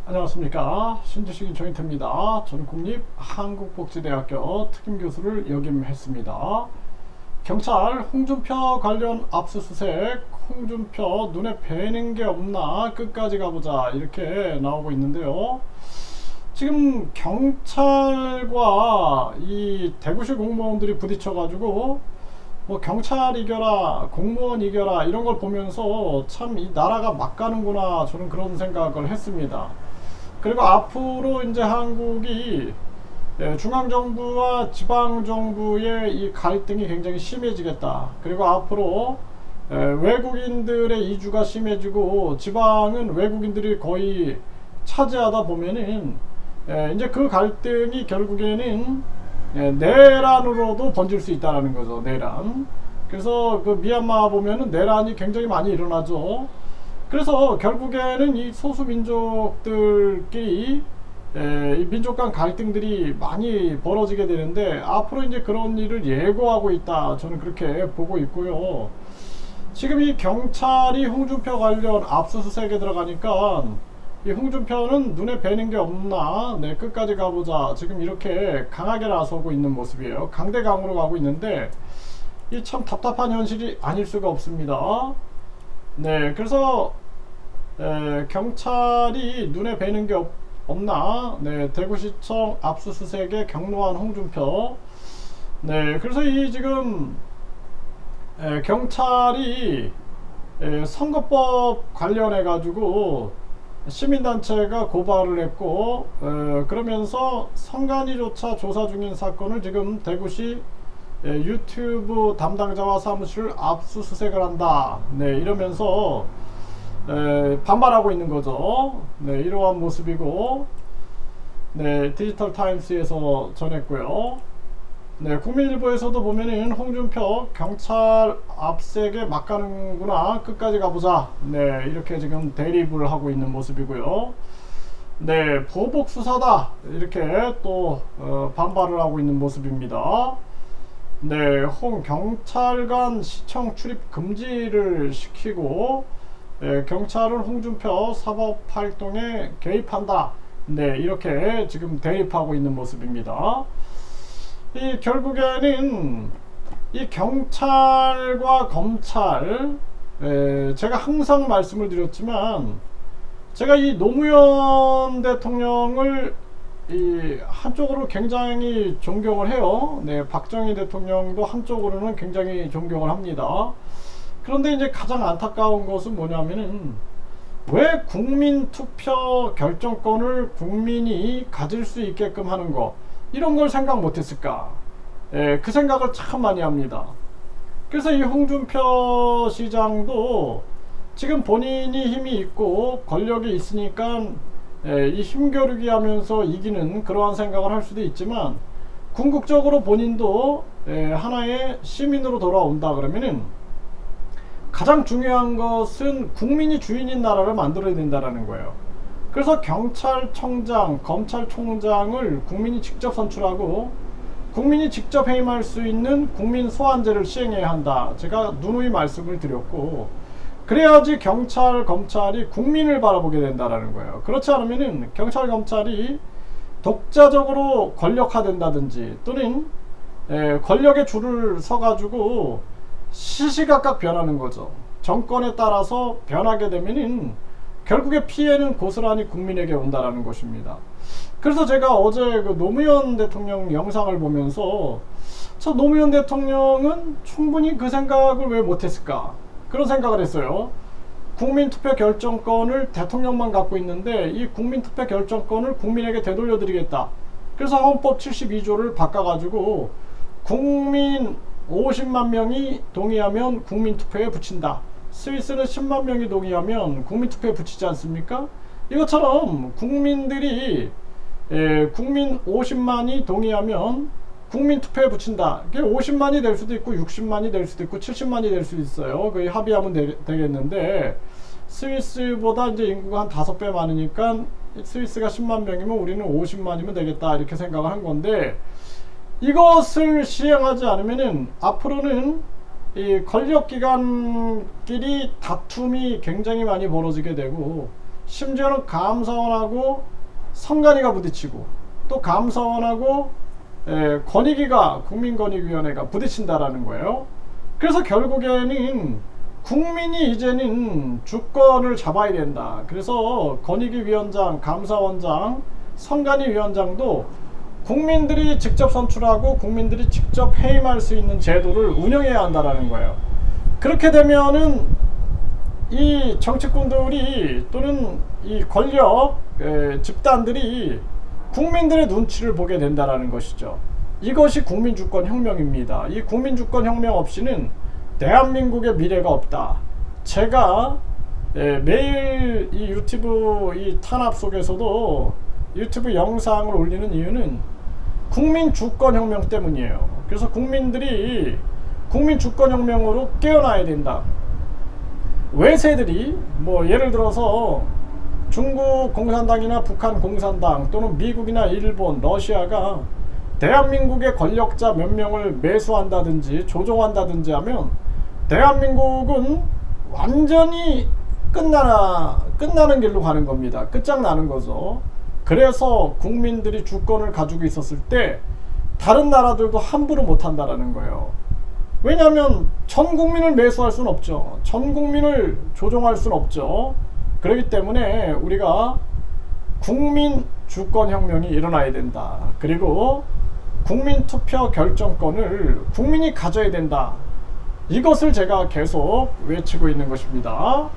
안녕하십니까. 신주식 조인트입니다. 저는 국립한국복지대학교 특임교수를 역임했습니다. 경찰 홍준표 관련 압수수색, 홍준표 눈에 뵈는 게 없나 끝까지 가보자, 이렇게 나오고 있는데요. 지금 경찰과 이 대구시 공무원들이 부딪혀가지고 뭐 경찰 이겨라, 공무원 이겨라, 이런 걸 보면서 참 이 나라가 막 가는구나, 저는 그런 생각을 했습니다. 그리고 앞으로 이제 한국이 중앙정부와 지방정부의 이 갈등이 굉장히 심해지겠다. 그리고 앞으로 외국인들의 이주가 심해지고 지방은 외국인들이 거의 차지하다 보면은 이제 그 갈등이 결국에는 내란으로도 번질 수 있다는 거죠. 내란. 그래서 그 미얀마 보면은 내란이 굉장히 많이 일어나죠. 그래서 결국에는 이 소수 민족들끼리 이 민족 간 갈등들이 많이 벌어지게 되는데, 앞으로 이제 그런 일을 예고하고 있다, 저는 그렇게 보고 있고요. 지금 이 경찰이 홍준표 관련 압수수색에 들어가니까 이 홍준표는 눈에 뵈는 게 없나, 끝까지 가보자, 지금 이렇게 강하게 나서고 있는 모습이에요. 강대강으로 가고 있는데 이 참 답답한 현실이 아닐 수가 없습니다. 그래서 경찰이 눈에 뵈는 게 없나, 대구시청 압수수색에 경로한 홍준표. 그래서 이 지금 경찰이 선거법 관련해 가지고 시민단체가 고발을 했고, 그러면서 선관위조차 조사 중인 사건을 지금 대구시 유튜브 담당자와 사무실을 압수수색을 한다, 이러면서 반발하고 있는 거죠. 이러한 모습이고, 디지털 타임스에서 전했고요. 국민일보에서도 보면은 홍준표 경찰 압색에 막 가는구나, 끝까지 가보자, 이렇게 지금 대립을 하고 있는 모습이고요. 보복 수사다, 이렇게 또 반발을 하고 있는 모습입니다. 홍 경찰관 시청 출입 금지를 시키고, 경찰은 홍준표 사법활동에 개입한다, 이렇게 지금 대립하고 있는 모습입니다. 이 결국에는 이 경찰과 검찰, 제가 항상 말씀을 드렸지만, 제가 이 노무현 대통령을 한쪽으로 굉장히 존경을 해요. 박정희 대통령도 한쪽으로는 굉장히 존경을 합니다. 그런데 이제 가장 안타까운 것은 뭐냐면은, 왜 국민투표 결정권을 국민이 가질 수 있게끔 하는 거, 이런 걸 생각 못했을까? 그 생각을 참 많이 합니다. 그래서 이 홍준표 시장도 지금 본인이 힘이 있고 권력이 있으니까 이 힘겨루기 하면서 이기는 그러한 생각을 할 수도 있지만, 궁극적으로 본인도 하나의 시민으로 돌아온다 그러면은 가장 중요한 것은 국민이 주인인 나라를 만들어야 된다는 거예요. 그래서 경찰청장, 검찰총장을 국민이 직접 선출하고 국민이 직접 해임할 수 있는 국민 소환제를 시행해야 한다, 제가 누누이 말씀을 드렸고, 그래야지 경찰, 검찰이 국민을 바라보게 된다는 거예요. 그렇지 않으면은 경찰, 검찰이 독자적으로 권력화된다든지, 또는 권력의 줄을 서가지고 시시각각 변하는 거죠. 정권에 따라서 변하게 되면은 결국에 피해는 고스란히 국민에게 온다라는 것입니다. 그래서 제가 어제 그 노무현 대통령 영상을 보면서, 저 노무현 대통령은 충분히 그 생각을 왜 못했을까, 그런 생각을 했어요. 국민투표 결정권을 대통령만 갖고 있는데 이 국민투표 결정권을 국민에게 되돌려 드리겠다. 그래서 헌법 72조를 바꿔가지고 국민 50만 명이 동의하면 국민투표에 붙인다. 스위스는 10만 명이 동의하면 국민투표에 붙이지 않습니까? 이것처럼 국민들이 국민 50만이 동의하면 국민투표에 붙인다. 그게 50만이 될 수도 있고 60만이 될 수도 있고 70만이 될 수도 있어요. 거의 합의하면 되겠는데, 스위스보다 이제 인구가 한 5배 많으니까 스위스가 10만 명이면 우리는 50만이면 되겠다, 이렇게 생각을 한 건데, 이것을 시행하지 않으면은 앞으로는 이 권력기관끼리 다툼이 굉장히 많이 벌어지게 되고, 심지어는 감사원하고 선관위가 부딪히고 또 감사원하고 권익위가 국민권익위원회가 부딪힌다라는 거예요. 그래서 결국에는 국민이 이제는 주권을 잡아야 된다. 그래서 권익위 위원장, 감사원장, 선관위 위원장도 국민들이 직접 선출하고 국민들이 직접 해임할 수 있는 제도를 운영해야 한다라는 거예요. 그렇게 되면은 이 정치꾼들이 또는 이 권력 집단들이 국민들의 눈치를 보게 된다라는 것이죠. 이것이 국민주권혁명입니다. 이 국민주권혁명 없이는 대한민국의 미래가 없다. 제가 매일 이 유튜브 이 탄압 속에서도 유튜브 영상을 올리는 이유는 국민주권혁명 때문이에요. 그래서 국민들이 국민주권혁명으로 깨어나야 된다. 외세들이 뭐 예를 들어서 중국 공산당이나 북한 공산당 또는 미국이나 일본, 러시아가 대한민국의 권력자 몇 명을 매수한다든지 조종한다든지 하면 대한민국은 완전히 끝나는 길로 가는 겁니다. 끝장나는 거죠. 그래서 국민들이 주권을 가지고 있었을 때 다른 나라들도 함부로 못한다라는 거예요. 왜냐하면 전 국민을 매수할 수는 없죠. 전 국민을 조종할 수는 없죠. 그렇기 때문에 우리가 국민 주권혁명이 일어나야 된다. 그리고 국민투표 결정권을 국민이 가져야 된다. 이것을 제가 계속 외치고 있는 것입니다.